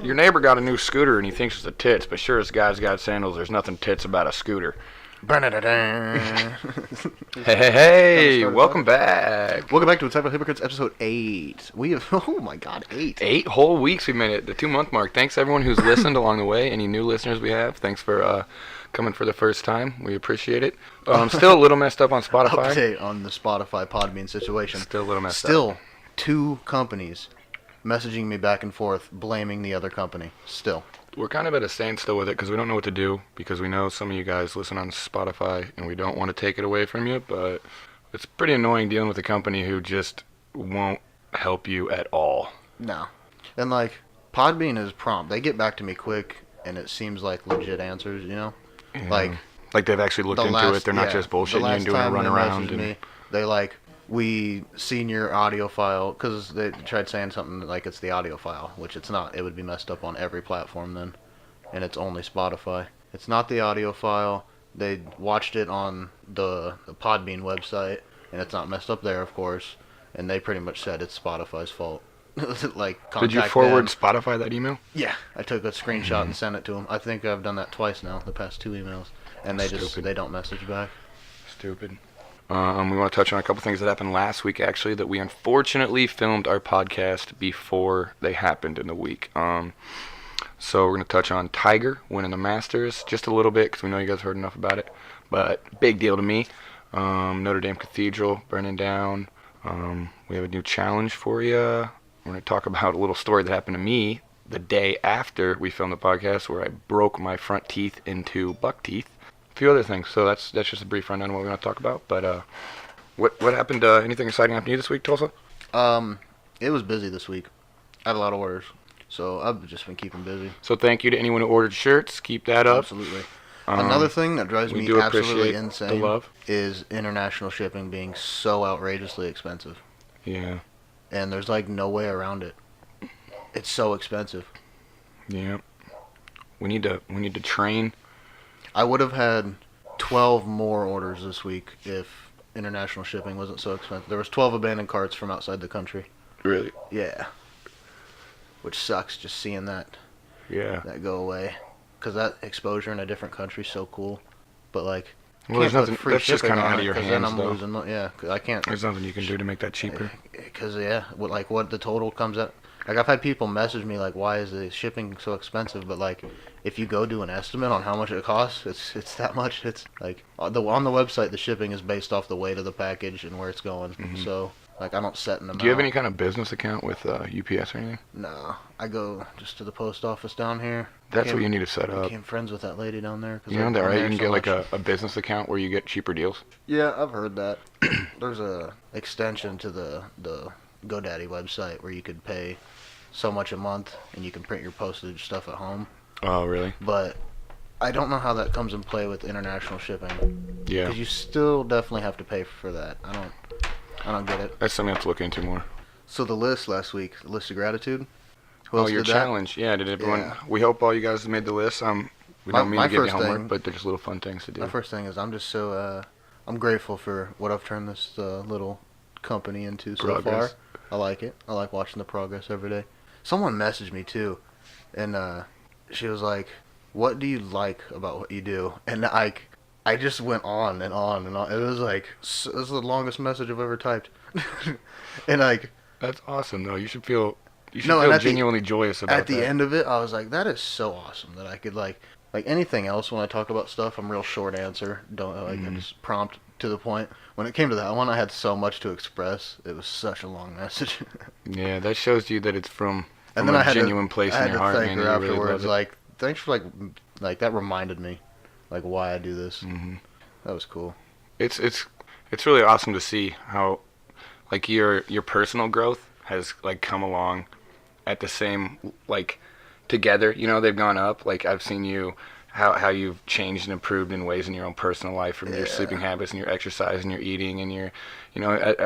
Your neighbor got a new scooter and he thinks it's a tits, but sure as guy's got sandals, there's nothing tits about a scooter. Hey, welcome back. Welcome back to Insightful Hypocrites episode 8. We have, oh my god, 8. 8 whole weeks we made it, the 2-month mark. Thanks everyone who's listened along the way. Any new listeners we have, thanks for coming for the first time. We appreciate it. Still a little messed up on Spotify. Update on the Spotify Podbean situation. Still a little messed up. Still, 2 companies messaging me back and forth, blaming the other company. Still. We're kind of at a standstill with it because we don't know what to do, because we know some of you guys listen on Spotify and we don't want to take it away from you, but it's pretty annoying dealing with a company who just won't help you at all. No. And like, Podbean is prompt. They get back to me quick and it seems like legit answers, you know? Yeah. Like they've actually looked into it. They're not just bullshitting you and doing a runaround. Me, they like, we seen your audio file, because they tried saying something like it's the audio file, which it's not. It would be messed up on every platform then, and it's only Spotify. It's not the audio file. They watched it on the Podbean website, and it's not messed up there, of course, and they pretty much said it's Spotify's fault. Like, did you forward Spotify that email? Yeah, I took a screenshot and sent it to them. I think I've done that twice now, the past 2 emails, and they don't message back. Stupid. We want to touch on a couple things that happened last week, actually, that we unfortunately filmed our podcast before they happened in the week. So we're going to touch on Tiger winning the Masters just a little bit, because we know you guys heard enough about it, but big deal to me. Notre Dame Cathedral burning down. We have a new challenge for you. We're going to talk about a little story that happened to me the day after we filmed the podcast, where I broke my front teeth into buck teeth. A few other things, so that's just a brief rundown of what we're going to talk about. But what happened? Anything exciting happened to you this week, Tulsa? It was busy this week. I had a lot of orders, so I've just been keeping busy. So thank you to anyone who ordered shirts. Keep that up. Absolutely. Another thing that drives me absolutely insane is international shipping being so outrageously expensive. Yeah. And there's like no way around it. It's so expensive. Yeah. We need to train. I would have had 12 more orders this week if international shipping wasn't so expensive. There was 12 abandoned carts from outside the country. Really? Yeah. Which sucks, just seeing that. Yeah. That go away, because that exposure in a different country is so cool. But like, well, there's nothing. That's just kind of out of your hands, then I'm though. losing. Yeah, cause I can't. There's nothing you can do to make that cheaper. Because what the total comes at. Like, I've had people message me like, why is the shipping so expensive? But like, if you go do an estimate on how much it costs, it's that much. It's like on the website, the shipping is based off the weight of the package and where it's going. Mm-hmm. So like, I don't set an amount. Do you have any kind of business account with UPS or anything? No, I go just to the post office down here. That's what you need to set up. I became friends with that lady down there. You know that, right? You can get like a business account where you get cheaper deals. Yeah, I've heard that. There's a extension to the GoDaddy website where you could pay so much a month and you can print your postage stuff at home. Oh, really? But I don't know how that comes in play with international shipping. Yeah. Because you still definitely have to pay for that. I don't get it. That's something I have to look into more. So the list last week, the list of gratitude. Your challenge. Yeah, did everyone? Yeah. We hope all you guys made the list. We don't mean to give you homework, but they're just little fun things to do. My first thing is I'm just so I'm grateful for what I've turned this little company into so far. I like it. I like watching the progress every day. Someone messaged me too, and she was like, "What do you like about what you do?" And I just went on and on and on. It was like, this is the longest message I've ever typed. And like, that's awesome though. You should feel genuinely joyous about that. At the end of it, I was like, that is so awesome that I could like anything else when I talk about stuff, I'm real short answer. I just prompt to the point. When it came to that one, I had so much to express. It was such a long message. Yeah, that shows you that it's from a genuine place in your heart. I had to thank her afterwards. Like, thanks for like that reminded me, like, why I do this. Mm-hmm. That was cool. It's really awesome to see how, like, your personal growth has like come along at the same, like, together. You know, they've gone up. Like, I've seen you. How you've changed and improved in ways in your own personal life, from your sleeping habits and your exercise and your eating and your,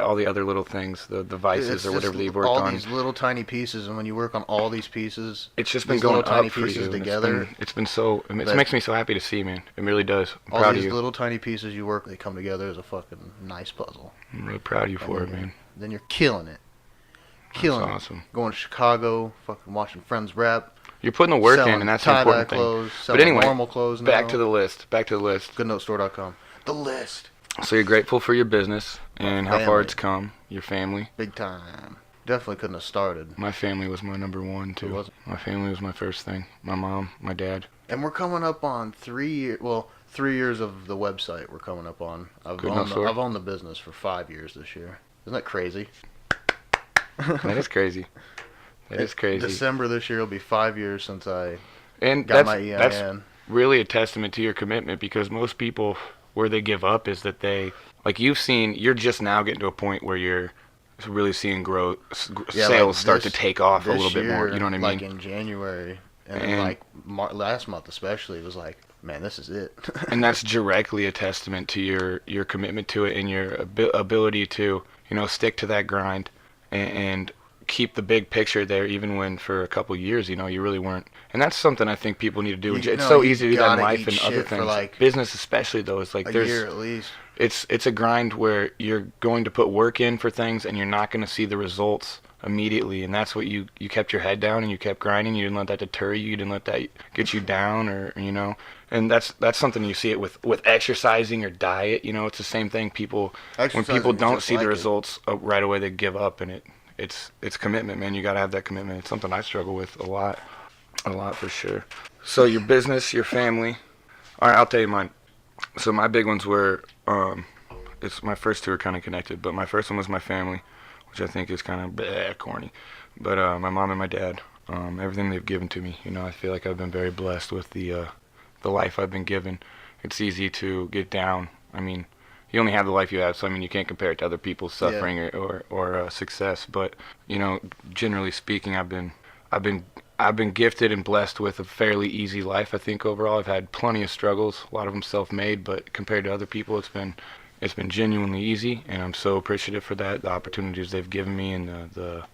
all the other little things, the vices or whatever that you've worked on. All these little tiny pieces, and when you work on all these pieces, it's just been going up for you. Together. It makes me so happy to see, man. It really does. I'm proud of you. All these little tiny pieces you work, they come together as a fucking nice puzzle. I'm really proud of you for it, man. Then you're killing it. That's awesome. Going to Chicago, fucking watching friends rap. You're putting the work in, selling and that's the important thing. clothes, But anyway, normal clothes now. back to the list. Goodnotestore.com. The list. So you're grateful for your business and how far family. it's come. Your family. Big time. Definitely couldn't have started. My family was my number one, too. Was it? My family was my first thing. My mom, my dad. And we're coming up on 3 years. Well, 3 years of the website we're coming up on. I've owned the business for 5 years this year. Isn't that crazy? That is crazy. That is crazy. December this year will be 5 years since I and got my EIN. That's really a testament to your commitment, because most people, where they give up is that they, like you've seen, you're just now getting to a point where you're really seeing sales start to take off a little bit more. You know what I mean? Like in January. And like last month especially, it was like, man, this is it. And that's directly a testament to your commitment to it and your ability to, stick to that grind and keep the big picture there, even when for a couple years, you really weren't. And that's something I think people need to do. It's so easy to do that in life and other things. Like business especially, though, it's like a year at least. It's a grind where you're going to put work in for things and you're not going to see the results immediately, and that's what you kept your head down and you kept grinding. You didn't let that deter you. You didn't let that get you down, or and that's something you see it with exercising or diet. It's the same thing. When people don't see the results right away, they give up, and it's commitment, man. You got to have that commitment. It's something I struggle with a lot for sure. So your business, your family. All right, I'll tell you mine. So my big ones were it's my first two are kind of connected, but my first one was my family, which I think is kind of corny, but my mom and my dad, everything they've given to me. I feel like I've been very blessed with the life I've been given. It's easy to get down. I mean, you only have the life you have, so you can't compare it to other people's suffering or success. But generally speaking, I've been gifted and blessed with a fairly easy life. I think overall, I've had plenty of struggles, a lot of them self-made, but compared to other people, it's been genuinely easy, and I'm so appreciative for that. The opportunities they've given me, and the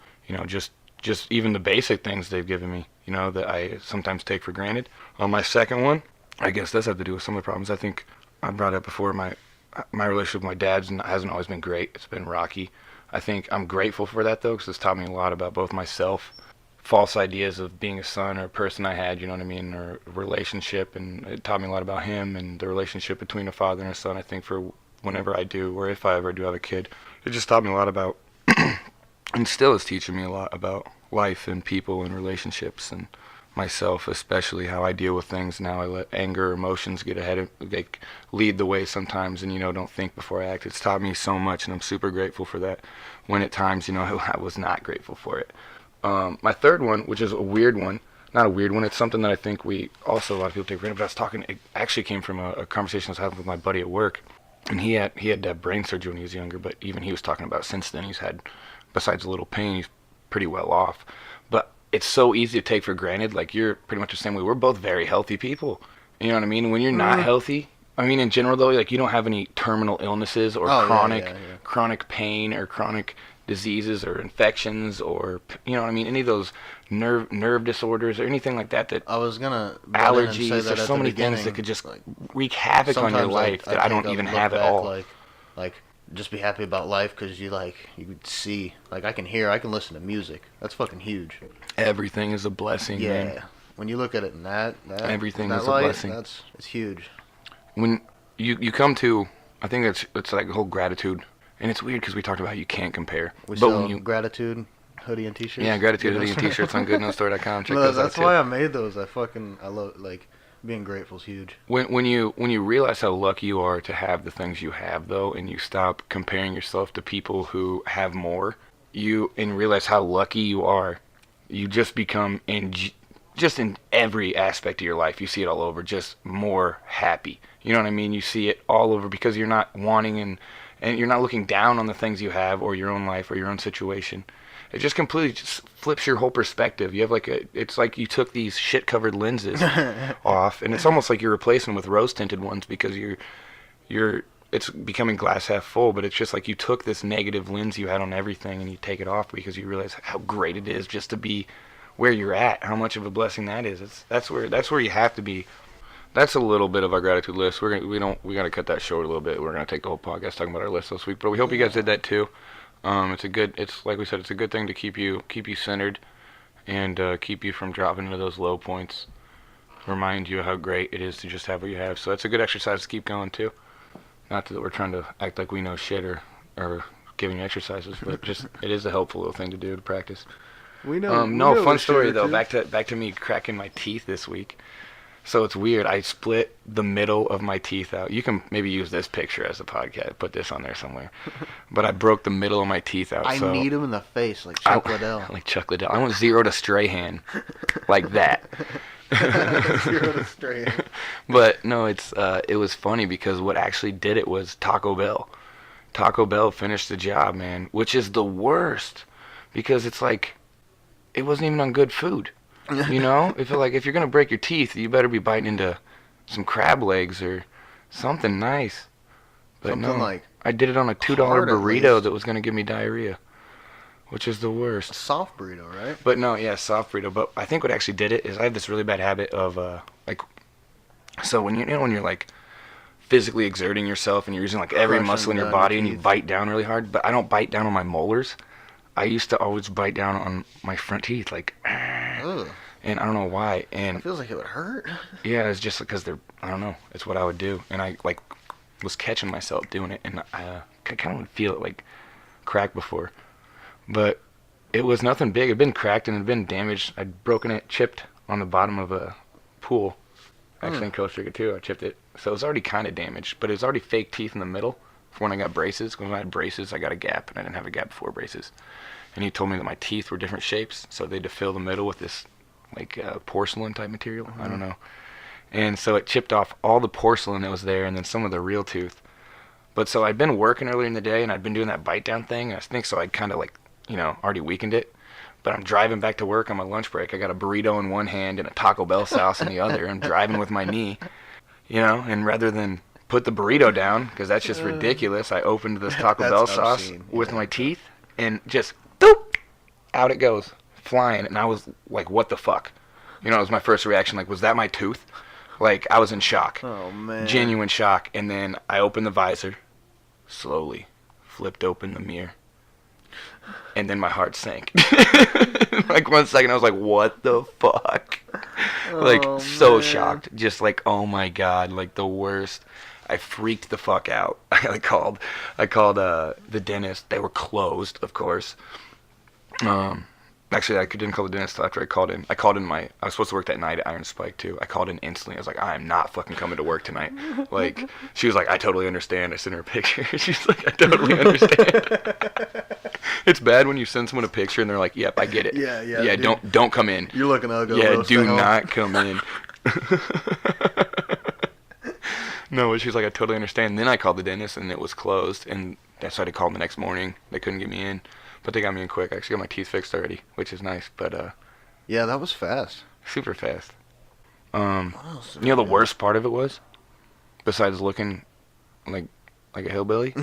just even the basic things they've given me, that I sometimes take for granted. My second one, I guess, does have to do with some of the problems. I think I brought up before, my relationship with my dad hasn't always been great. It's been rocky. I think I'm grateful for that, though, because it's taught me a lot about both myself, false ideas of being a son or a person I had, or a relationship, and it taught me a lot about him and the relationship between a father and a son. I think for whenever I do, or if I ever do have a kid, it just taught me a lot about, and still is teaching me a lot about life and people and relationships and myself, especially how I deal with things now. I let anger, emotions get ahead of, lead the way sometimes, and don't think before I act. It's taught me so much, and I'm super grateful for that. When at times, I was not grateful for it. My third one, which is a weird one, not a weird one, it's something that I think a lot of people take for granted, but it actually came from a conversation I was having with my buddy at work. And he had to have brain surgery when he was younger, but even he was talking about since then he's had, besides a little pain, he's pretty well off. But it's so easy to take for granted. Like, you're pretty much the same way. We're both very healthy people. You know what I mean? When you're not healthy, in general though, you don't have any terminal illnesses or chronic pain or chronic diseases or infections or, any of those nerve disorders or anything like that I was gonna allergies. Say that There's so many things that could just wreak havoc on your life that I don't even have at all. Like just be happy about life because you could see, I can listen to music. That's fucking huge. Everything is a blessing. Yeah, man. When you look at it in that everything that is light, a blessing. It's huge. When you come to, I think it's like the whole gratitude, and it's weird because we talked about how you can't compare. But when you gratitude hoodie and t-shirts. Yeah, gratitude hoodie and t-shirts on goodnotestore.com. Check those out. That's why I made those. I love, being grateful is huge. When you realize how lucky you are to have the things you have, though, and you stop comparing yourself to people who have more, and realize how lucky you are, you just become in every aspect of your life. You see it all over, just more happy. You know what I mean? You see it all over because you're not wanting and you're not looking down on the things you have or your own life or your own situation. It just completely flips your whole perspective. You have it's like you took these shit-covered lenses off, and it's almost like you're replacing them with rose-tinted ones because it's becoming glass half full, but it's just like you took this negative lens you had on everything and you take it off because you realize how great it is just to be where you're at, how much of a blessing that is. That's where you have to be. That's a little bit of our gratitude list. We got to cut that short a little bit. We're gonna take the whole podcast talking about our list this week, but we hope you guys did that too. It's like we said, it's a good thing to keep you centered and keep you from dropping into those low points. Remind you how great it is to just have what you have. So that's a good exercise to keep going too. Not that we're trying to act like we know shit or giving you exercises, but just it is a helpful little thing to do to practice. We know. No, fun story though. Back to me cracking my teeth this week. So it's weird. I split the middle of my teeth out. You can maybe use this picture as a podcast. Put this on there somewhere. But I broke the middle of my teeth out. I need him in the face like Chuck Liddell. Like Chuck Liddell. I want 0 to Strahan, like that. 0 to Strahan. But no, it was funny because what actually did it was Taco Bell. Taco Bell finished the job, man, which is the worst because it's like it wasn't even on good food. You know, if you're gonna break your teeth, you better be biting into some crab legs or something nice. But something no, like I did it on a $2 burrito that was gonna give me diarrhea, which is the worst. A soft burrito, right? But no, yeah, soft burrito. But I think what actually did it is I have this really bad habit of so when you're like physically exerting yourself and you're using like every muscle in your body and you bite down really hard, but I don't bite down on my molars. I used to always bite down on my front teeth, like, Ugh. And I don't know why. And it feels like it would hurt. Yeah, it's just because I don't know. It's what I would do, and I like was catching myself doing it, and I kind of would feel it like crack before, but it was nothing big. It'd been cracked and it'd been damaged. I'd broken it, chipped on the bottom of a pool. Actually in Costa Rica too. I chipped it, so it was already kind of damaged, but it was already fake teeth in the middle. For when I got braces, when I had braces, I got a gap, and I didn't have a gap before braces. And he told me that my teeth were different shapes, so they had to fill the middle with this like porcelain type material. I don't know. And so it chipped off all the porcelain that was there, and then some of the real tooth. But so I'd been working earlier in the day, and I'd been doing that bite down thing. And I think so I'd kind of like, already weakened it. But I'm driving back to work on my lunch break. I got a burrito in one hand and a Taco Bell sauce in the other. I'm driving with my knee, and rather than put the burrito down, because that's just ridiculous, I opened this Taco Bell sauce with my teeth, and just, doop, out it goes, flying. And I was like, what the fuck? It was my first reaction, like, was that my tooth? Like, I was in shock. Oh, man. Genuine shock. And then I opened the visor, slowly flipped open the mirror, and then my heart sank. Like 1 second, I was like, what the fuck? Like, so shocked. Just like, oh my God, like the worst. I freaked the fuck out. I called the dentist. They were closed, of course. Actually, I didn't call the dentist till after I called in. I was supposed to work that night at Iron Spike too. I called in instantly. I was like, I am not fucking coming to work tonight. Like, she was like, I totally understand. I sent her a picture. She's like, I totally understand. It's bad when you send someone a picture and they're like, yep, I get it. Yeah. Yeah, dude, don't come in. You're looking ugly. Yeah, do not come in. No, but she's like, I totally understand. Then I called the dentist and it was closed, and that's why I called the next morning. They couldn't get me in, but they got me in quick. I actually got my teeth fixed already, which is nice. But yeah, that was fast. Super fast. The worst part of it was, besides looking like a hillbilly,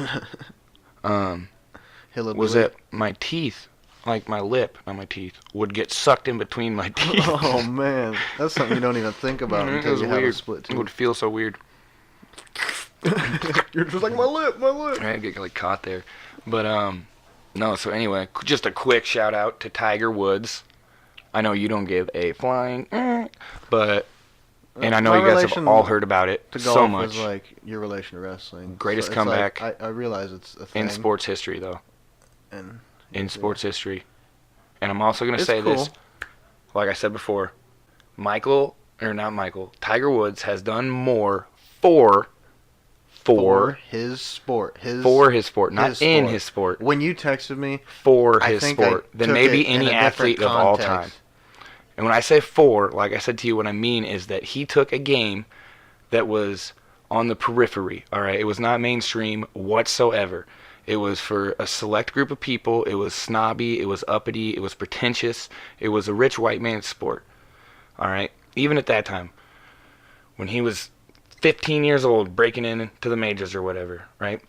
was that my teeth, like my lip, not my teeth, would get sucked in between my teeth. Oh man, that's something you don't even think about until you have a split tooth. It would feel so weird. You're just like, my lip. I get like caught there. But no, so anyway, just a quick shout out to Tiger Woods. I know you don't give a flying, but, and I know you guys have all heard about it so much. Is like your relation to wrestling. Greatest comeback. Like, I realize it's a thing. In sports history, though. In sports history. And I'm also going to say cool. this, like I said before, Tiger Woods has done more for his sport. Not in his sport. When you texted me, for his sport than maybe any athlete of all time. And when I say for, like I said to you, what I mean is that he took a game that was on the periphery, all right? It was not mainstream whatsoever. It was for a select group of people. It was snobby. It was uppity. It was pretentious. It was a rich white man's sport, all right? Even at that time, when he was 15 years old, breaking into the majors or whatever, right?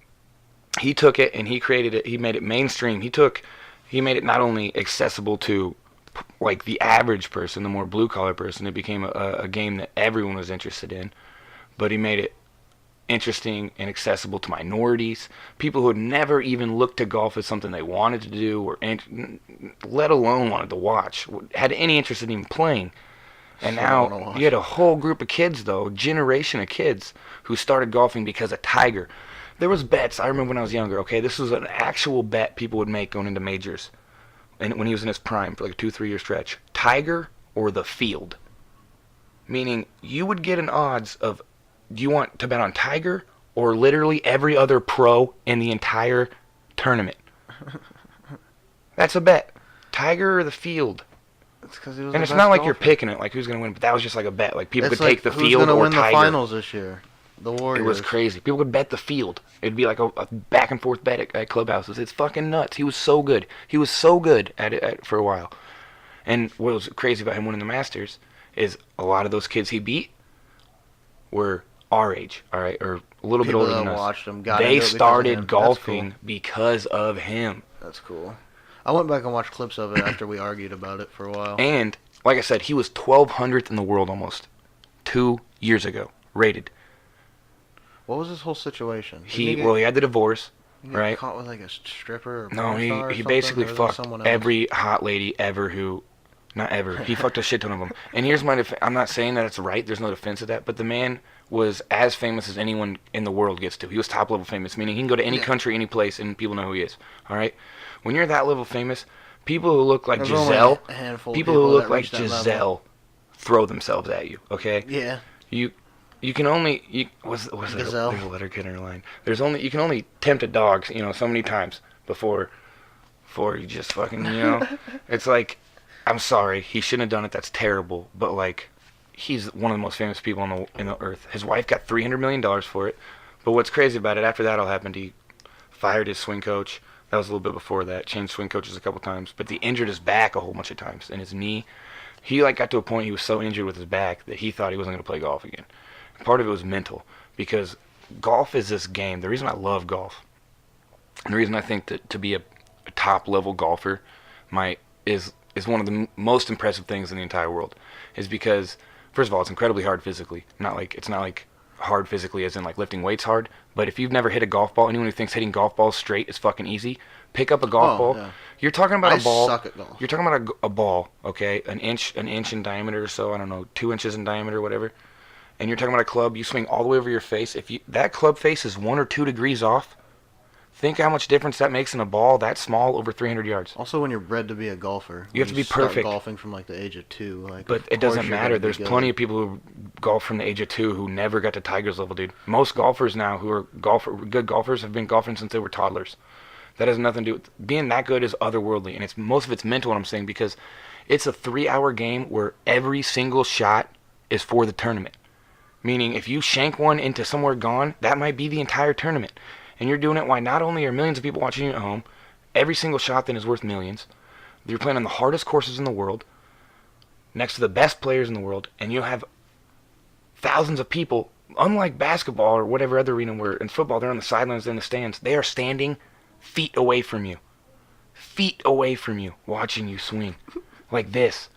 He took it and he created it. He made it mainstream. He made it not only accessible to like the average person, the more blue collar person. It became a game that everyone was interested in, but he made it interesting and accessible to minorities, people who had never even looked to golf as something they wanted to do, or let alone wanted to watch, had any interest in even playing. And now you had a whole group of kids, though, generation of kids, who started golfing because of Tiger. There was bets, I remember when I was younger, okay, this was an actual bet people would make going into majors, and when he was in his prime for like a 2-3 year stretch. Tiger or the field. Meaning, you would get an odds of, do you want to bet on Tiger or literally every other pro in the entire tournament? That's a bet. Tiger or the field. And it's not like you're picking it, like who's going to win, but that was just like a bet. Like people could take the field or Tiger. Who's going to win the finals this year? The Warriors. It was crazy. People could bet the field. It'd be like a back and forth bet at clubhouses. It's fucking nuts. He was so good. He was so good at it for a while. And what was crazy about him winning the Masters is a lot of those kids he beat were our age, all right, or a little bit older than us. They started golfing because of him. That's cool. I went back and watched clips of it after we argued about it for a while. And, like I said, he was 1,200th in the world almost 2 years ago, rated. What was his whole situation? He had the divorce, right? Caught with like a stripper or no, he basically fucked every hot lady ever who... Not ever. He fucked a shit ton of them. And here's my defense. I'm not saying that it's right. There's no defense of that. But the man was as famous as anyone in the world gets to. He was top level famous, meaning he can go to any country, any place, and people know who he is. All right? When you're that level famous, people who look like Giselle, throw themselves at you. Okay? Yeah. You can only there's a letter kid in her line. You can only tempt a dog, so many times before you just fucking, It's like, I'm sorry, he shouldn't have done it. That's terrible. But like, he's one of the most famous people in the earth. His wife got $300 million for it. But what's crazy about it, after that all happened, he fired his swing coach. That was a little bit before that. Changed swing coaches a couple times. But he injured his back a whole bunch of times and his knee. He got to a point he was so injured with his back that he thought he wasn't going to play golf again. And part of it was mental, because golf is this game. The reason I love golf, and the reason I think that to be a top level golfer is one of the most impressive things in the entire world, is because, first of all, it's incredibly hard physically. It's not like hard physically as in like lifting weights hard, but if you've never hit a golf ball, anyone who thinks hitting golf balls straight is fucking easy, pick up a golf ball. Yeah. You're talking about a ball. I suck at golf. You're talking about a ball, okay, an inch in diameter or so, I don't know, 2 inches in diameter, whatever. And you're talking about a club, you swing all the way over your face. If that club face is 1 or 2 degrees off, think how much difference that makes in a ball that small over 300 yards. Also, when you're bred to be a golfer, you have to be perfect. Start golfing from like the age of 2. But it doesn't matter. There's plenty of people who golf from the age of 2 who never got to Tiger's level, dude. Most golfers now who are good golfers have been golfing since they were toddlers. That has nothing to do with being that good is otherworldly, and most of it's mental. What I'm saying, because it's a 3-hour game where every single shot is for the tournament. Meaning, if you shank one into somewhere gone, that might be the entire tournament. And you're doing it while not only are millions of people watching you at home, every single shot then is worth millions. You're playing on the hardest courses in the world, next to the best players in the world, and you'll have thousands of people, unlike basketball or whatever other arena where in football they're on the sidelines, they're in the stands. They are standing feet away from you, watching you swing like this.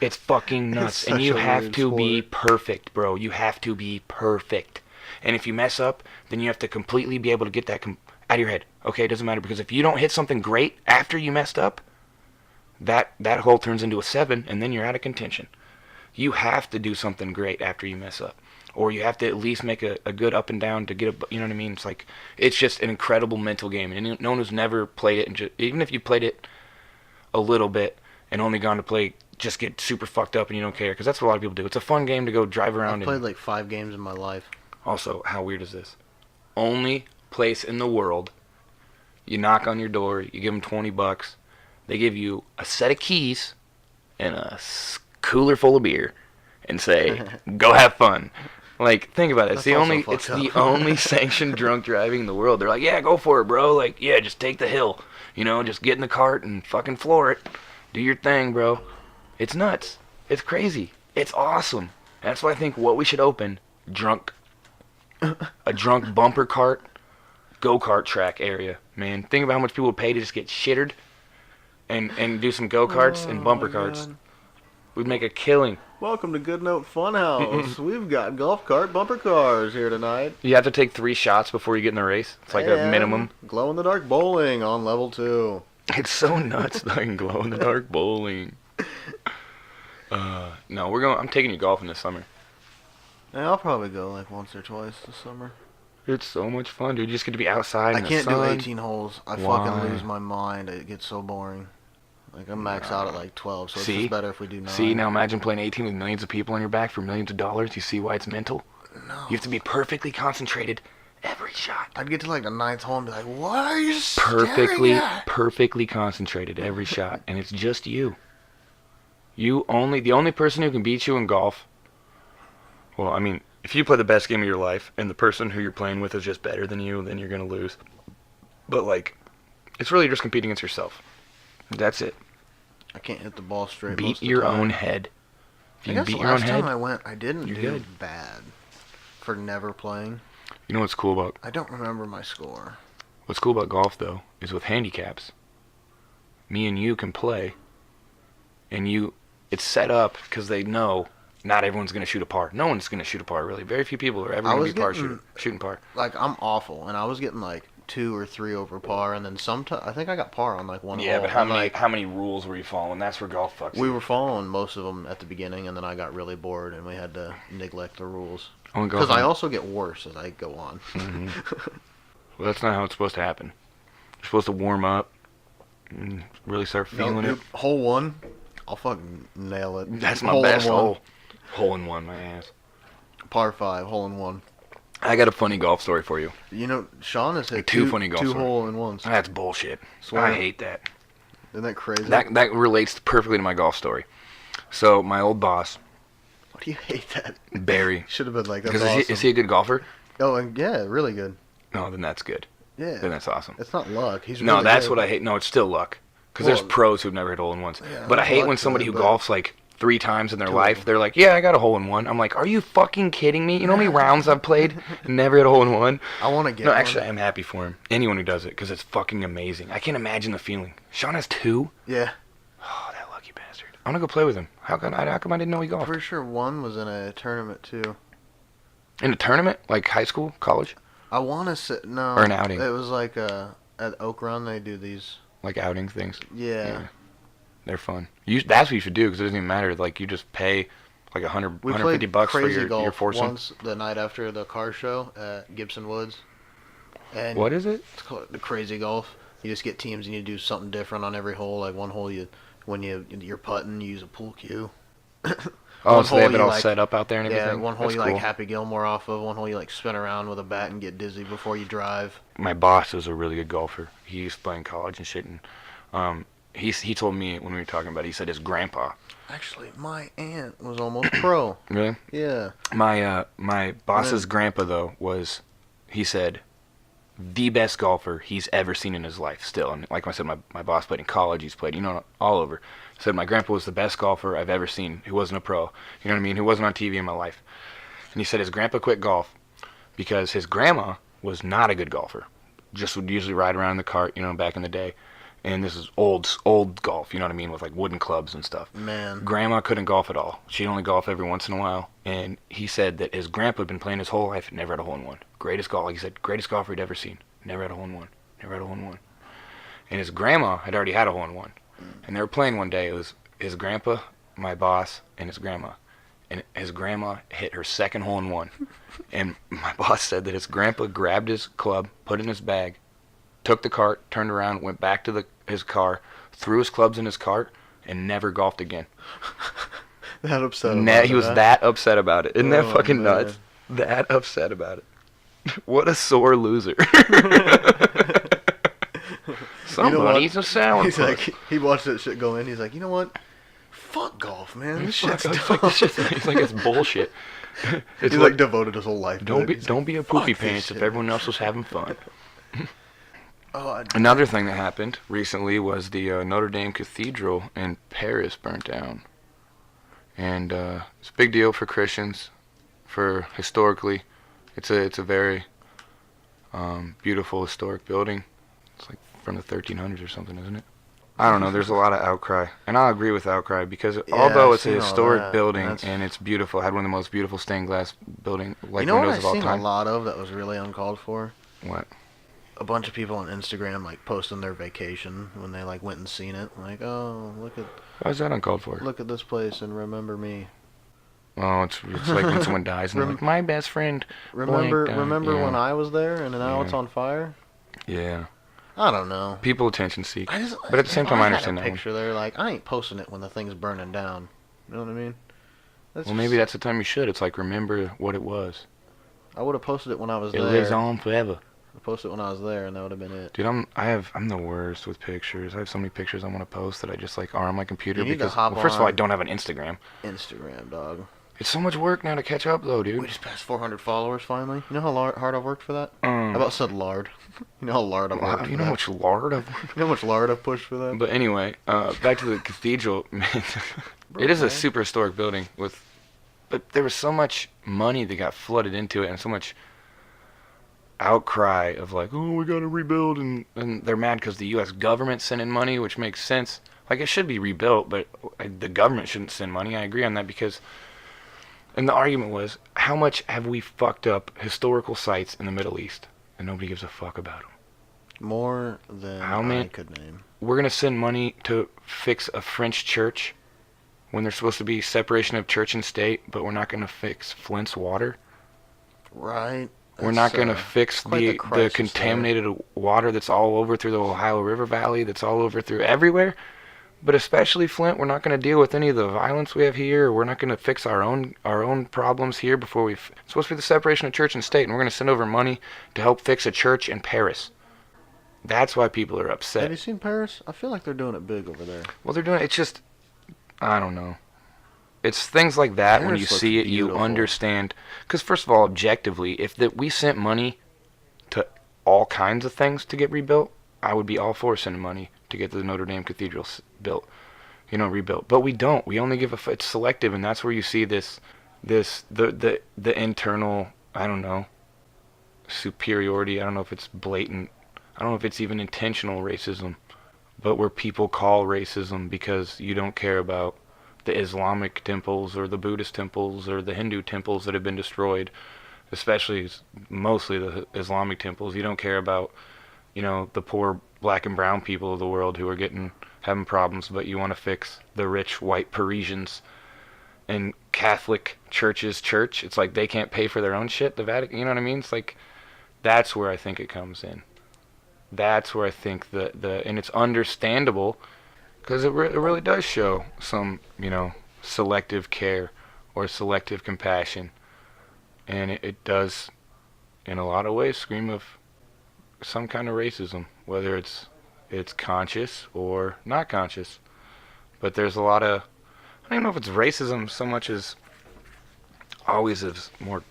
It's fucking nuts. And you have to be perfect, bro. You have to be perfect. And if you mess up, then you have to completely be able to get that out of your head. Okay, it doesn't matter, because if you don't hit something great after you messed up, that hole turns into a 7, and then you're out of contention. You have to do something great after you mess up. Or you have to at least make a good up and down to get you know what I mean? It's just an incredible mental game. And no one who's never played it, and even if you played it a little bit and only gone to play, just get super fucked up and you don't care, because that's what a lot of people do. It's a fun game to go drive around. I've played like 5 games in my life. Also, how weird is this? Only place in the world, you knock on your door, you give them $20, they give you a set of keys and a cooler full of beer, and say, "Go have fun." Like, think about it. It's the only sanctioned drunk driving in the world. They're like, "Yeah, go for it, bro. Like, yeah, just take the hill. Just get in the cart and fucking floor it. Do your thing, bro." It's nuts. It's crazy. It's awesome. That's why I think what we should open, a drunk bumper cart, go-kart track area, man. Think about how much people would pay to just get shittered and do some go-karts and bumper carts. We'd make a killing. Welcome to Good Note Funhouse. We've got golf cart bumper cars here tonight. You have to take 3 shots before you get in the race. It's like a minimum. Glow-in-the-dark bowling on level 2. It's so nuts, like glow-in-the-dark bowling. No, I'm taking you golfing this summer. Yeah, I'll probably go like once or twice this summer. It's so much fun, dude. You just get to be outside in the sun. I can't do 18 holes. I fucking lose my mind. It gets so boring. Like, I'm maxed out at like 12, so it's just better if we do 9. See, now imagine playing 18 with millions of people on your back for millions of dollars. You see why it's mental? No. You have to be perfectly concentrated every shot. I'd get to like the 9th hole and be like, what are you staring at? Perfectly concentrated every shot. And it's just you. The only person who can beat you in golf, well, I mean, if you play the best game of your life and the person who you're playing with is just better than you, then you're going to lose. But, like, it's really just competing against yourself. That's it. I can't hit the ball straight. Beat your own head. If you can beat your own head, last time I went, I didn't do bad for never playing. You know what's cool about... I don't remember my score. What's cool about golf, though, is with handicaps, me and you can play, and it's set up because they know not everyone's going to shoot a par. No one's going to shoot a par, really. Very few people are ever going to be shooting par. Like, I'm awful, and I was getting, like, 2 or 3 over par, and then sometimes I think I got par on like 1 hole. Yeah, but how many rules were you following? That's where golf fucks. We were following most of them at the beginning, and then I got really bored, and we had to neglect the rules. Oh, because I also get worse as I go on. Mm-hmm. Well, that's not how it's supposed to happen. You're supposed to warm up and really start feeling it. Hole 1, I'll fucking nail it. That's my best hole. Hole in 1, my ass. Par 5, hole in 1. I got a funny golf story for you. You know, Sean has hit two funny golf 2 stories. hole in 1s. That's bullshit. I hate that. Isn't that crazy? That relates perfectly to my golf story. So my old boss. Why do you hate that? Barry. Should have been like, that's awesome. Because is he a good golfer? Oh, and yeah, really good. No, then that's good. Yeah. Then that's awesome. It's not luck. He's no, really that's good. what I hate. No, it's still luck. Because there's pros who've never hit hole in 1s. Yeah, but I hate when somebody who golfs like 3 times in their life, they're like, yeah, I got a hole in 1. I'm like, are you fucking kidding me? You know how many rounds I've played and never hit a hole in 1? I want to get No, actually, I'm happy for him. Anyone who does it, because it's fucking amazing. I can't imagine the feeling. Sean has 2? Yeah. Oh, that lucky bastard. I'm going to go play with him. How come I didn't know he golfed? I'm pretty sure 1 was in a tournament, too. In a tournament? Like high school? College? I want to say, no. Or an outing? It was like, at Oak Run, they do these. Like outing things? Yeah. They're fun. That's what you should do, because it doesn't even matter. Like, you just pay like $150 for your foursome. Once the night after the car show at Gibson Woods. And what is it? It's called the Crazy Golf. You just get teams and you do something different on every hole. Like one hole, when you're putting, you use a pool cue. Oh, so they have it all set up out there and everything? Yeah, one hole you like Happy Gilmore off of. One hole you like spin around with a bat and get dizzy before you drive. My boss is a really good golfer. He used to play in college and shit. And he told me when we were talking about it, he said his grandpa. Actually, my aunt was almost pro. Really? Yeah. My boss's grandpa, though, was, he said, the best golfer he's ever seen in his life still. And like I said, my boss played in college. He's played, all over. He said my grandpa was the best golfer I've ever seen who wasn't a pro. You know what I mean? Who wasn't on TV in my life. And he said his grandpa quit golf because his grandma was not a good golfer. Just would usually ride around in the cart, back in the day. And this is old golf, you know what I mean, with like wooden clubs and stuff. Man. Grandma couldn't golf at all. She'd only golf every once in a while. And he said that his grandpa had been playing his whole life and never had a hole in 1. Greatest golf, like he said, greatest golfer he'd ever seen. Never had a hole in 1. Never had a hole in 1. And his grandma had already had a hole in 1. And they were playing one day. It was his grandpa, my boss, and his grandma. And his grandma hit her second hole in 1. And my boss said that his grandpa grabbed his club, put it in his bag, took the cart, turned around, went back to his car, threw his clubs in his cart, and never golfed again. That upset about it. He was that upset about it. Isn't that fucking nuts? That upset about it. What a sore loser. Somebody's a sour. He's like, he watched that shit go in. He's like, you know what? Fuck golf, man. This shit's dumb. He's like, it's bullshit. He's like devoted his whole life to it. Don't be a poopy pants if everyone else was having fun. Oh, another thing that happened recently was the Notre Dame Cathedral in Paris burnt down. And it's a big deal for Christians, historically. It's a very beautiful historic building. It's like from the 1300s or something, isn't it? I don't know. There's a lot of outcry, and I'll agree with outcry because although it's a historic building and it's beautiful, had one of the most beautiful stained glass building windows of all time. You know what I've seen a lot of that was really uncalled for? What? A bunch of people on Instagram posting their vacation when they went and seen it. Oh, look at. Why is that uncalled for? Look at this place and remember me. Oh, it's like when someone dies and they're like, my best friend. Remember when I was there and now it's on fire? Yeah. I don't know. People attention seek. But at the same time, I understand that one. Picture there, I ain't posting it when the thing's burning down. You know what I mean? Well, maybe that's the time you should. It's remember what it was. I would have posted it when I was there. It lives on forever. I posted it when I was there, and that would have been it. Dude, I'm the worst with pictures. I have so many pictures I want to post that I just are on my computer because, first of all, I don't have an Instagram. Instagram, dog. It's so much work now to catch up, though, dude. We just passed 400 followers finally. You know how hard I've worked for that? I about said lard. You know how lard I've worked for that? You know how much lard I've worked? You know how much lard I've pushed for that? But anyway, back to the cathedral. It is a super historic building but there was so much money that got flooded into it and so much outcry of oh, we gotta rebuild, and they're mad because the U.S. government sent in money, which makes sense. It should be rebuilt, but the government shouldn't send money. I agree on that because... And the argument was, how much have we fucked up historical sites in the Middle East, and nobody gives a fuck about them? More than I could name. We're going to send money to fix a French church when there's supposed to be separation of church and state, but we're not going to fix Flint's water? Right. We're not going to fix the contaminated water that's all over through the Ohio River Valley, that's all over through everywhere? But especially Flint, we're not going to deal with any of the violence we have here. We're not going to fix our own problems here before it's supposed to be the separation of church and state, and we're going to send over money to help fix a church in Paris. That's why people are upset. Have you seen Paris? I feel like they're doing it big over there. Well, they're doing it. It's just, I don't know. It's things like that when you see it, you understand. Because first of all, objectively, if we sent money to all kinds of things to get rebuilt, I would be all for sending money to get the Notre Dame Cathedral rebuilt. But we don't. We only give it's selective, and that's where you see the internal, I don't know, superiority. I don't know if it's blatant. I don't know if it's even intentional racism, but where people call racism because you don't care about the Islamic temples or the Buddhist temples or the Hindu temples that have been destroyed, especially mostly the Islamic temples. You don't care about, the poor black and brown people of the world who are having problems, but you want to fix the rich white Parisians and Catholic churches. It's they can't pay for their own shit. The Vatican, you know what I mean? It's that's where I think it comes in. That's where I think and it's understandable because it really does show some, selective care or selective compassion, and it does, in a lot of ways, scream of some kind of racism, whether it's conscious or not conscious. But there's a lot of, I don't know if it's racism so much as always is more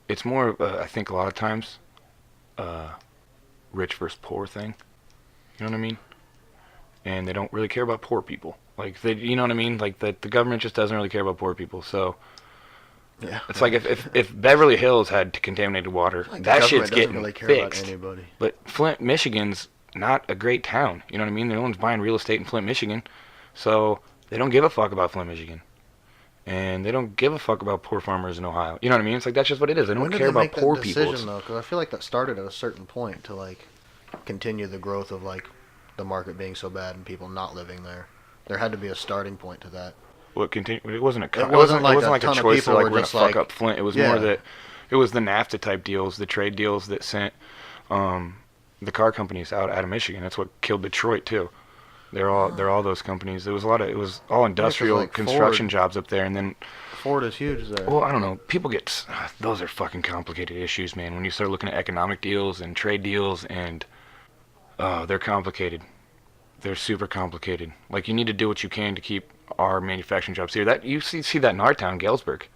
it's more I think a lot of times rich versus poor thing. You know what I mean? And they don't really care about poor people. You know what I mean? The government just doesn't really care about poor people. So yeah, it's if Beverly Hills had contaminated water, that shit's getting really fixed. But Flint, Michigan's not a great town. You know what I mean? No one's buying real estate in Flint, Michigan. So they don't give a fuck about Flint, Michigan. And they don't give a fuck about poor farmers in Ohio. You know what I mean? It's that's just what it is. They don't care about poor people. Because I feel like that started at a certain point to continue the growth of the market being so bad and people not living there. There had to be a starting point to that. Well, it wasn't a choice that we're gonna fuck up Flint. It was more that it was the NAFTA type deals, the trade deals that sent the car companies out of Michigan. That's what killed Detroit too. They're all those companies. It was all industrial construction jobs up there, and then Ford is huge there. Well, I don't know. People those are fucking complicated issues, man. When you start looking at economic deals and trade deals, and they're complicated. They're super complicated. You need to do what you can to keep our manufacturing jobs here. That you see that in our town, Galesburg.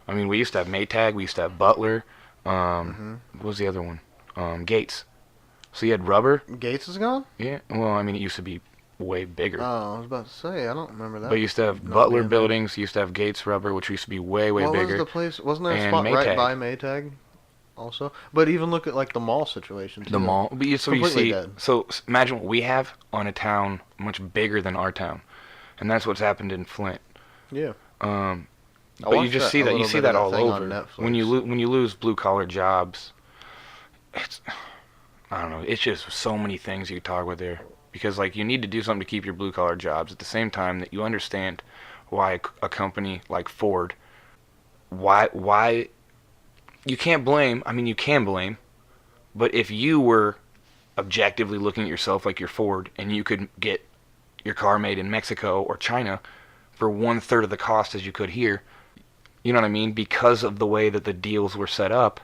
I mean, we used to have Maytag, we used to have Butler. What was the other one? Gates. So you had rubber. Gates is gone? Yeah. Well, I mean, it used to be way bigger. Oh, I was about to say, I don't remember that. But you used to have Butler buildings, you used to have Gates Rubber, which used to be way bigger. What was the place? Wasn't there a spot Maytag. Right by Maytag? also. But even look at like the mall situation too. The mall, but so you Completely see, dead. so imagine what we have on a town much bigger than our town, and that's what's happened in Flint. Yeah. But you just see that. You see that all over. When you lose blue collar jobs, it's, I don't know. It's just so many things you could talk about there. Because like you need to do something to keep your blue collar jobs at the same time that you understand why a company like Ford, why you can't blame. I mean, you can blame, but if you were objectively looking at yourself like you're Ford and you could get your car made in Mexico or China for 1/3 of the cost as you could here, you know what I mean? Because of the way that the deals were set up,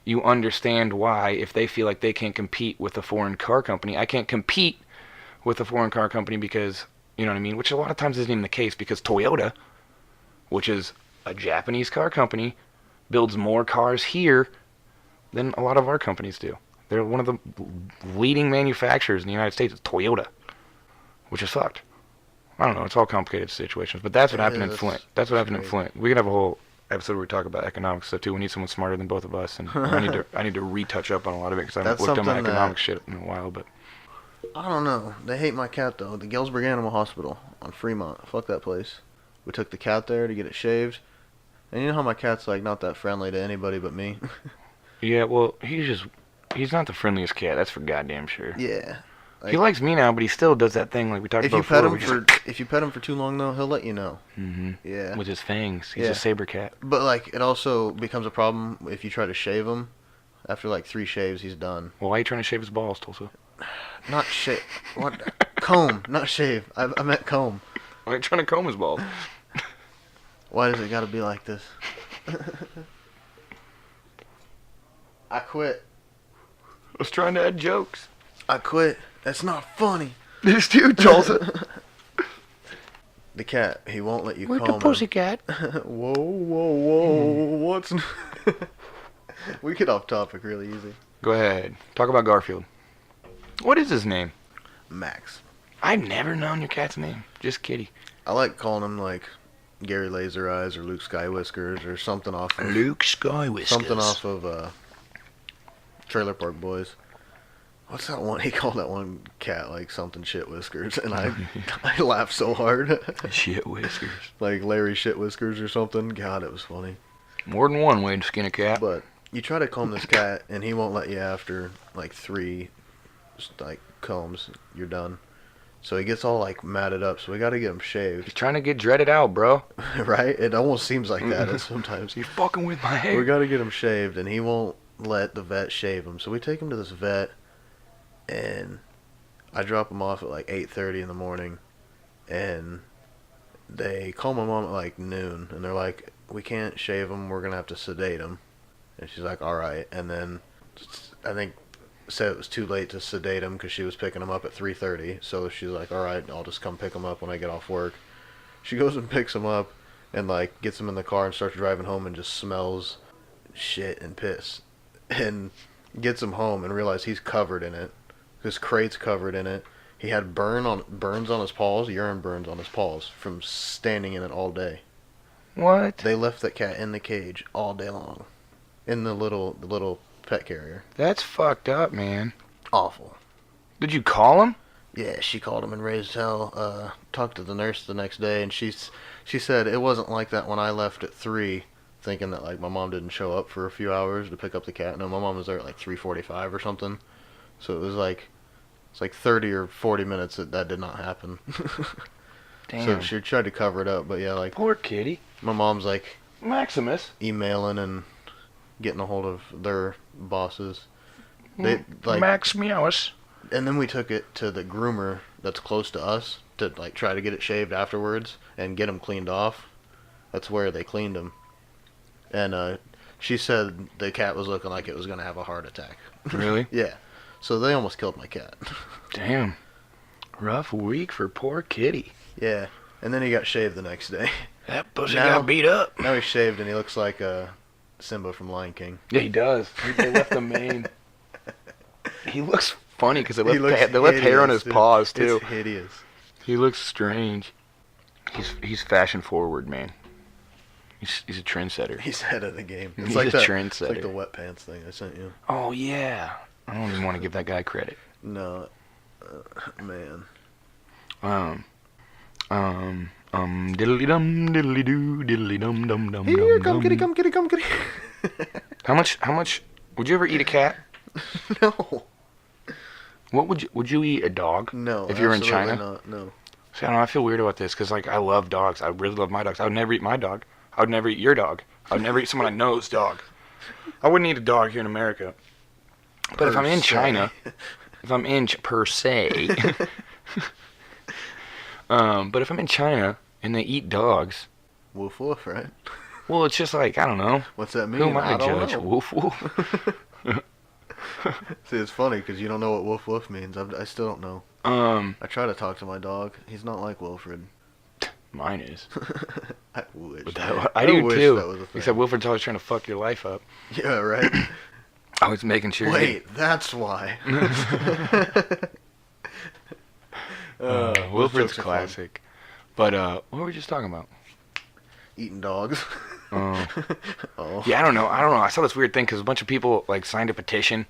you understand why if they feel like they can't compete with a foreign car company, I can't compete with a foreign car company because, you know what I mean? Which a lot of times isn't even the case because Toyota, which is a Japanese car company, builds more cars here than a lot of our companies do. They're one of the leading manufacturers in the United States, Toyota, which is fucked. I don't know. It's all complicated situations, but that's what happened in Flint. That's what happened in Flint. We could have a whole episode where we talk about economics stuff too. We need someone smarter than both of us, and I need to retouch up on a lot of it because I haven't looked at my economics shit in a while. But I don't know. They hate my cat though. The Galesburg Animal Hospital on Fremont. Fuck that place. We took the cat there to get it shaved, and you know how my cat's like not that friendly to anybody but me. Yeah, well, he's not the friendliest cat. That's for goddamn sure. Yeah. Like, he likes me now, but he still does that thing like we talked about before. If you pet him for too long though, he'll let you know. Mm-hmm. Yeah. With his fangs, he's a saber cat. But like, it also becomes a problem if you try to shave him. After like 3 shaves, he's done. Well, why are you trying to shave his balls, Tulsa? Not shave. What? Comb, not shave. I meant comb. Why are you trying to comb his balls? Why does it gotta be like this? I quit. I was trying to add jokes. I quit. That's not funny. This dude, Tulsa. The cat, he won't let you comb him. Where's the pussycat? Whoa. What's... We get off topic really easy. Go ahead. Talk about Garfield. What is his name? Max. I've never known your cat's name. Just Kitty. I like calling him like Gary Laser Eyes or Luke Skywhiskers or something off of... Luke Skywhiskers. Something off of Trailer Park Boys. What's that one? He called that one cat like something Shit Whiskers, and I laughed so hard. Shit Whiskers. Like Larry Shit Whiskers or something. God, it was funny. More than one way to skin a cat. But you try to comb this cat, and he won't let you after like 3 like combs. You're done. So he gets all like matted up. So we got to get him shaved. He's trying to get dreaded out, bro. Right? It almost seems like that sometimes. You're fucking with my hair. We got to get him shaved, and he won't let the vet shave him. So we take him to this vet, and I drop him off at like 8:30 in the morning, and they call my mom at like noon, and they're like, we can't shave him, we're gonna have to sedate him. And she's like, alright. And then I think said it was too late to sedate him because she was picking him up at 3:30. So she's like, alright, I'll just come pick him up when I get off work. She goes and picks him up and like gets him in the car and starts driving home and just smells shit and piss. And gets him home and realizes he's covered in it. His crate's covered in it. He had burns on his paws, urine burns on his paws from standing in it all day. What? They left that cat in the cage all day long, in the little pet carrier. That's fucked up, man. Awful. Did you call him? Yeah, she called him and raised hell. Talked to the nurse the next day, and she said it wasn't like that when I left at 3, thinking that like my mom didn't show up for a few hours to pick up the cat. No, my mom was there at like 3:45 or something. So it was like 30 or 40 minutes that did not happen. Damn. So she tried to cover it up, but yeah, like Poor kitty. my mom's like Maximus. emailing and getting a hold of their bosses. They like Max Meowis. And then we took it to the groomer that's close to us to like try to get it shaved afterwards and get him cleaned off. That's where they cleaned him. And she said the cat was looking like it was going to have a heart attack. Really? Yeah. So they almost killed my cat. Damn. Rough week for poor kitty. Yeah. And then he got shaved the next day. That pussy got beat up. Now he's shaved and he looks like Simba from Lion King. Yeah, he does. They left the mane. He looks funny because they left hair on his paws too. It's hideous. He looks strange. He's fashion forward, man. He's a trendsetter. He's head of the game. He's a trendsetter. It's like the wet pants thing I sent you. Oh, yeah. I don't even want to give that guy credit. No. Man. Diddly dum, diddly doo, diddly dum dum dum. Here, come kitty, come kitty, come kitty. How much, would you ever eat a cat? No. What would you eat a dog? No. If you were in China? Not, no. See, I don't know, I feel weird about this, because, like, I love dogs. I really love my dogs. I would never eat my dog. I would never eat your dog. I would never eat someone I know's dog. I wouldn't eat a dog here in America. But if I'm in China, per se, but if I'm in China and they eat dogs, woof woof, right? Well, it's just like, I don't know. What's that mean? Who am I to judge? Know. Woof woof. See, it's funny because you don't know what woof woof means. I still don't know. I try to talk to my dog. He's not like Wilfred. Mine is. I wish. I do wish too. That was a thing. Except Wilfred's always trying to fuck your life up. Yeah, right. I was making sure. Wait, that's why. Wilfred's classic. But what were we just talking about? Eating dogs. Oh. Yeah, I don't know. I saw this weird thing because a bunch of people like signed a petition,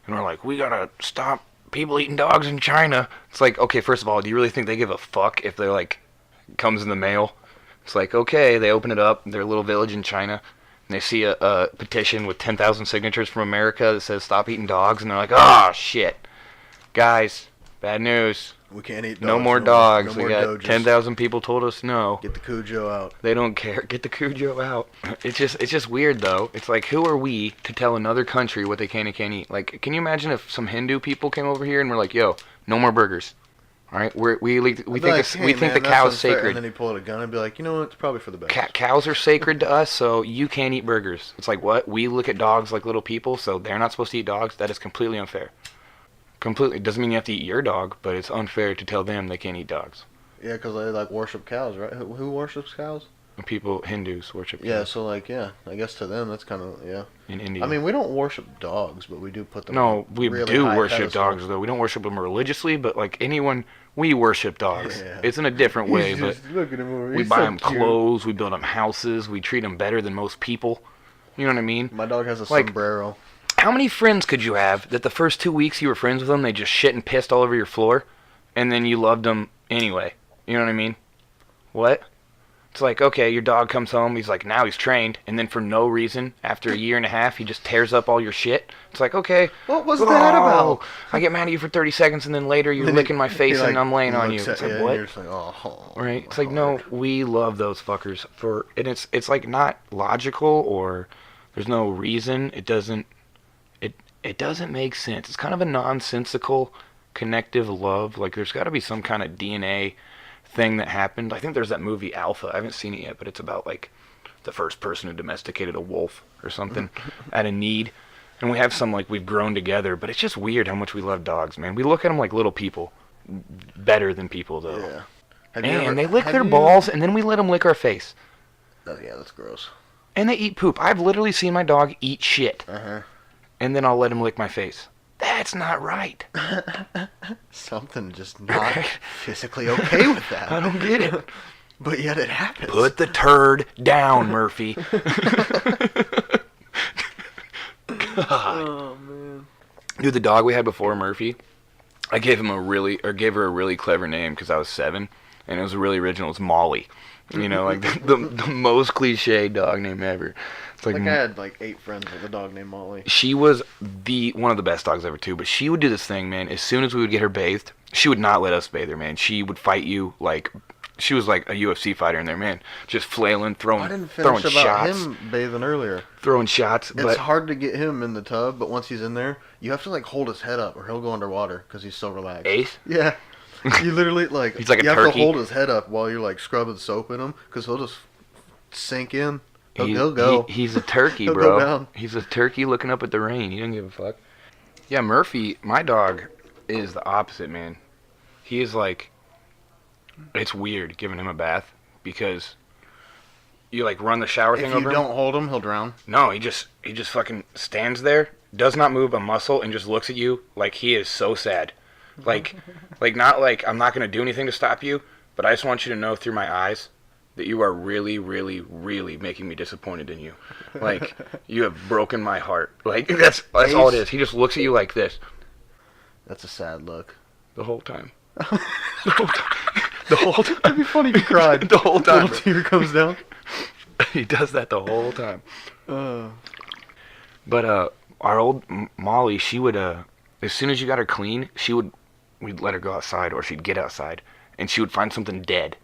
and were like, "We gotta stop people eating dogs in China." It's like, okay, first of all, do you really think they give a fuck if they're like comes in the mail? It's like, okay, they open it up, their little village in China, and they see a petition with 10,000 signatures from America that says stop eating dogs, and they're like, oh shit, guys, bad news. We can't eat dogs. No more dogs. No we more got doges. 10,000 people told us no. Get the Cujo out. They don't care. Get the Cujo out. It's just weird though. It's like, who are we to tell another country what they can and can't eat? Like, can you imagine if some Hindu people came over here and were like, "Yo, no more burgers." All right, we think the cow's sacred. And then he pulled a gun and be like, you know what? It's probably for the best. Cows are sacred to us, so you can't eat burgers. It's like, what? We look at dogs like little people, so they're not supposed to eat dogs. That is completely unfair. Completely. Doesn't mean you have to eat your dog, but it's unfair to tell them they can't eat dogs. Yeah, because they like worship cows, right? Who worships cows? People, Hindus worship cows. Yeah, so like, yeah, I guess to them that's kind of, yeah. In India. I mean, we don't worship dogs, but we do put them. No, we really do high worship pedestal. dogs though. We don't worship them religiously, but like anyone, we worship dogs. Yeah. It's in a different way, but look at him. we buy them clothes, we build them houses, we treat them better than most people. You know what I mean? My dog has a Like, sombrero. How many friends could you have that the first 2 weeks you were friends with them, they just shit and pissed all over your floor, and then you loved them anyway? You know what I mean? What? It's like, okay, your dog comes home, he's like, now he's trained, and then for no reason, after a year and a half, he just tears up all your shit. It's like, okay. What was that about? I get mad at you for 30 seconds, and then later you're licking my face and I'm laying on you. It's like, what? You're just like, oh, right? It's like, no, we love those fuckers. And it's like not logical, or there's no reason. It doesn't make sense. It's kind of a nonsensical, connective love. Like, there's got to be some kind of DNA thing that happened. I think there's that movie Alpha. I haven't seen it yet, but it's about like the first person who domesticated a wolf or something out of need. And we have some, like, we've grown together, but it's just weird how much we love dogs, man. We look at them like little people. Better than people, though. Yeah. And they lick their balls, and then we let them lick our face. Yeah, that's gross. And they eat poop. I've literally seen my dog eat shit. Uh-huh. And then I'll let him lick my face. That's not right. Something just not physically okay with that. I don't get it. But yet it happens. Put the turd down, Murphy. God. Oh, man. Dude, the dog we had before Murphy, I gave her a really clever name because I was 7, and it was really original. It was Molly. You know, like the most cliche dog name ever. It's like, I had like 8 friends with a dog named Molly. She was one of the best dogs ever too, but she would do this thing, man. As soon as we would get her bathed, she would not let us bathe her, man. She would fight you like she was like a UFC fighter in there, man. Just flailing, throwing shots. I didn't finish about him bathing earlier. Throwing shots. It's hard to get him in the tub, but once he's in there, you have to like hold his head up or he'll go underwater because he's so relaxed. Ace? Yeah. You literally like he's like you a have turkey. to hold his head up while you're like scrubbing soap in him because he'll just sink in. He'll go. He's a turkey, He'll bro. go down. He's a turkey looking up at the rain. He doesn't give a fuck. Yeah, Murphy, my dog, is the opposite, man. He is like, it's weird giving him a bath because you like run the shower thing over him. If you don't hold him, he'll drown. No, he just fucking stands there, does not move a muscle, and just looks at you like he is so sad. Like not like I'm not gonna do anything to stop you, but I just want you to know through my eyes that you are really, really, really making me disappointed in you. Like, you have broken my heart. Like, that's all it is. He just looks at you like this. That's a sad look. The whole time. The whole time. The whole time. It'd be funny if you cried. The whole time. A little tear comes down. He does that the whole time. But our old Molly, she would as soon as you got her clean, we'd let her go outside, or she'd get outside, and she would find something dead.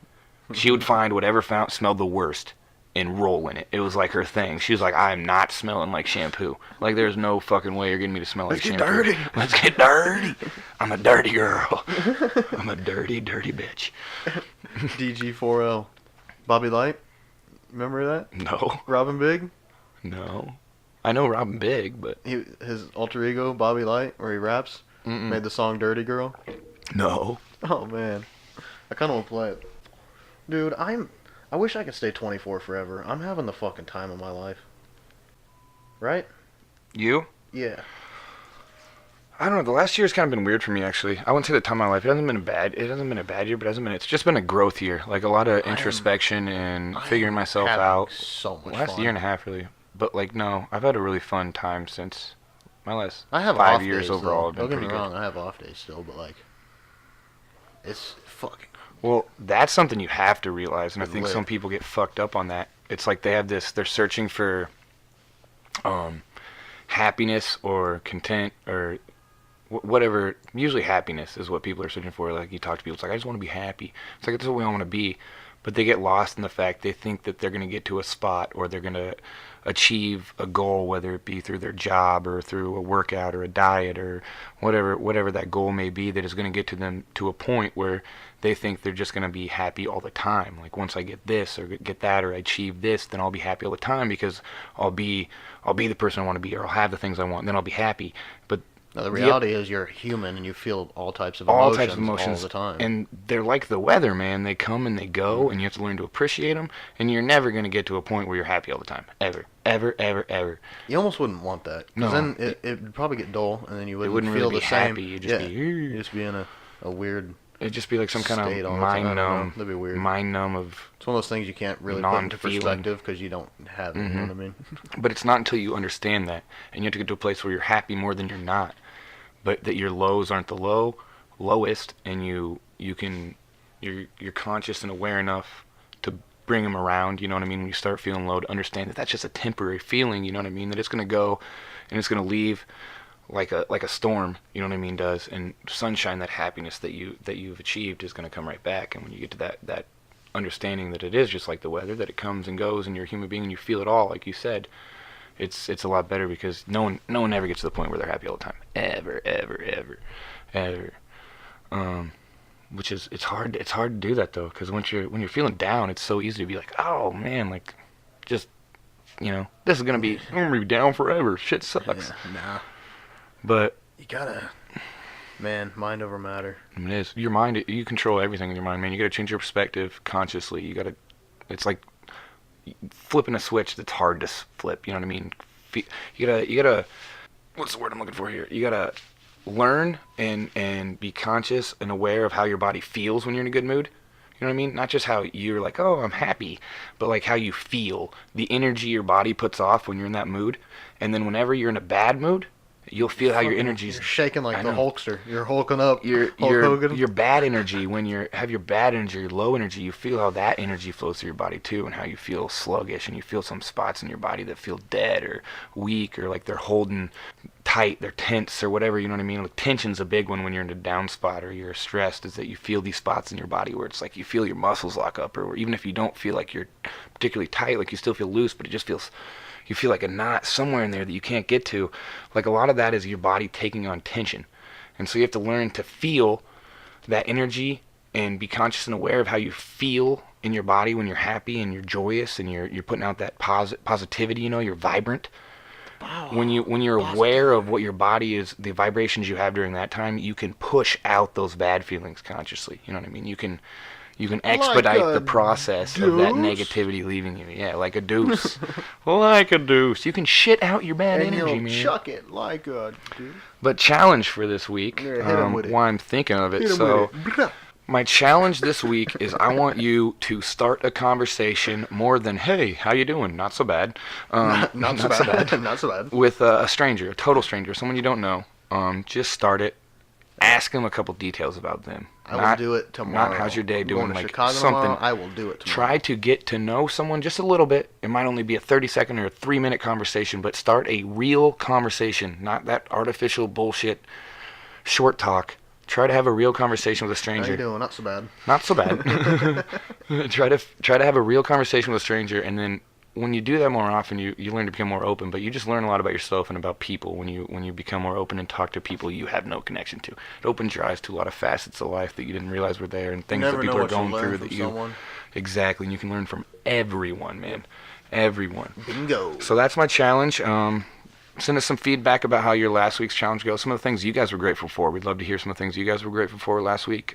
She would find whatever smelled the worst and roll in it. It was like her thing. She was like, I am not smelling like shampoo. Like, there's no fucking way you're getting me to smell like shampoo. Let's get dirty. Let's get dirty. I'm a dirty girl. I'm a dirty, dirty bitch. DG4L. Bobby Light? Remember that? No. Robin Big? No. I know Robin Big, but... His alter ego, Bobby Light, where he raps, made the song Dirty Girl? No. Oh, man. I kind of want to play it. Dude, I wish I could stay 24 forever. I'm having the fucking time of my life. Right? You? Yeah. I don't know. The last year's kind of been weird for me, actually. I wouldn't say the time of my life. It hasn't been a bad year, but it's just been a growth year. Like, a lot of introspection and figuring myself out. So much last fun. year and a half, really. But, like, no, I've had a really fun time since my last I have 5 off years days, overall. Don't get me wrong, I have off days still, but, like, it's fucking... Well, that's something you have to realize, and I think lit. some people get fucked up on that. It's like they have this, they're searching for happiness or content or whatever. Usually happiness is what people are searching for. Like, you talk to people, it's like, I just want to be happy. It's like, that's what we all want to be. But they get lost in the fact they think that they're going to get to a spot or they're going to achieve a goal, whether it be through their job or through a workout or a diet or whatever that goal may be, that is going to get to them to a point where they think they're just going to be happy all the time. Like, once I get this or get that or I achieve this, then I'll be happy all the time because I'll be the person I want to be, or I'll have the things I want, and then I'll be happy. But now, the reality is you're human and you feel all types of emotions all the time. And they're like the weather, man. They come and they go, and you have to learn to appreciate them, and you're never going to get to a point where you're happy all the time. Ever. Ever, ever, ever. You almost wouldn't want that. No. Then it'd probably get dull, and then you wouldn't really feel be the same. happy. You'd just be in a weird... It'd just be like some kind state of all the time. mind numb. That'd be weird. Mind numb of... It's one of those things you can't really put into perspective because you don't have it, you know what I mean? But it's not until you understand that, and you have to get to a place where you're happy more than you're not. But that your lows aren't the lowest, and you're conscious and aware enough to bring them around, you know what I mean? When you start feeling low, to understand that that's just a temporary feeling, you know what I mean? That it's going to go and it's going to leave like a storm, you know what I mean, does. And sunshine, that happiness that you've achieved is going to come right back. And when you get to that understanding that it is just like the weather, that it comes and goes, and you're a human being and you feel it all, like you said, it's a lot better, because no one ever gets to the point where they're happy all the time. Ever. Which is, it's hard to do that though, because when you're feeling down, it's so easy to be like, oh man, like, just, you know, I'm gonna be down forever. Shit sucks. Yeah, nah. But you gotta, man, mind over matter. It is your mind. You control everything in your mind, man. You gotta change your perspective consciously. It's like flipping a switch that's hard to flip. You know what I mean? You gotta. What's the word I'm looking for here? You gotta learn and be conscious and aware of how your body feels when you're in a good mood. You know what I mean? Not just how you're like, oh, I'm happy, but like how you feel, the energy your body puts off when you're in that mood. And then whenever you're in a bad mood, you'll feel how your energy's... You're shaking like the Hulkster. You're hulking up. Hulk Hogan. Your bad energy, when you have your bad energy, your low energy, you feel how that energy flows through your body too, and how you feel sluggish, and you feel some spots in your body that feel dead or weak, or like they're holding tight, they're tense or whatever, you know what I mean? Like, tension's a big one when you're in a down spot or you're stressed, is that you feel these spots in your body where it's like you feel your muscles lock up, or even if you don't feel like you're particularly tight, like you still feel loose, but it just feels... You feel like a knot somewhere in there that you can't get to. Like, a lot of that is your body taking on tension. And so you have to learn to feel that energy and be conscious and aware of how you feel in your body when you're happy and you're joyous and you're putting out that positivity, you know, you're vibrant. Wow. When you're aware of what your body is, the vibrations you have during that time, you can push out those bad feelings consciously. You know what I mean? You can expedite like the process of that negativity leaving you. Yeah, like a deuce. Like a deuce. You can shit out your bad energy, man. Chuck it like a deuce. But challenge for this week, why I'm thinking of it. So, My challenge this week is I want you to start a conversation more than, hey, how you doing? Not so bad. Not so bad. Not so bad. With a stranger, a total stranger, someone you don't know. Just start it. Ask them a couple details about them. I will do it tomorrow. Not how's your day doing, Going to like Chicago something. Tomorrow, I will do it tomorrow. Try to get to know someone just a little bit. It might only be a 30-second or a 3-minute conversation, but start a real conversation, not that artificial bullshit short talk. Try to have a real conversation with a stranger. How you doing? Not so bad. Not so bad. Try to have a real conversation with a stranger, and then when you do that more often, you learn to become more open. But you just learn a lot about yourself and about people when you become more open and talk to people you have no connection to. It opens your eyes to a lot of facets of life that you didn't realize were there, and things that people are going through that you someone. Exactly. And you can learn from everyone, man. Everyone. Bingo. So that's my challenge. Send us some feedback about how your last week's challenge goes. Some of the things you guys were grateful for. We'd love to hear some of the things you guys were grateful for last week.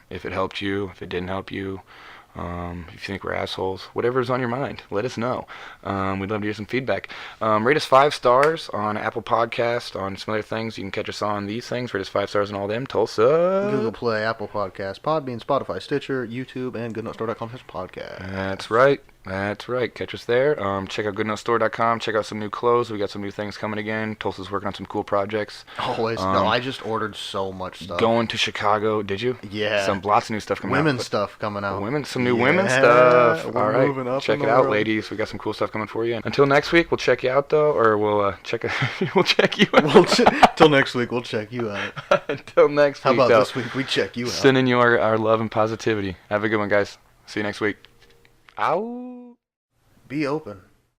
If it helped you, if it didn't help you, if you think we're assholes, whatever's on your mind, let us know. We'd love to hear some feedback. Rate us 5 stars on Apple Podcast, on some other things. You can catch us on these things. Rate us 5 stars on all them. Tulsa. Google Play, Apple Podcast, Podbean, Spotify, Stitcher, YouTube, and goodnotestore.com/podcast. That's right. That's right. Catch us there. Check out goodnotestore.com. Check out some new clothes. We got some new things coming again. Tulsa's working on some cool projects. Always. No, I just ordered so much stuff. Going to Chicago, did you? Yeah. Lots of new stuff coming out. Women's stuff coming out. Some new women's stuff. We're All right. moving up Check in it the out, world. ladies. We got some cool stuff coming for you. Until next week, we'll check you out though, or we'll check you out. Till next week, we'll check you out. Until next How week. about though, this week? We check you out. sending you our love and positivity. Have a good one, guys. See you next week. Ow. Be open.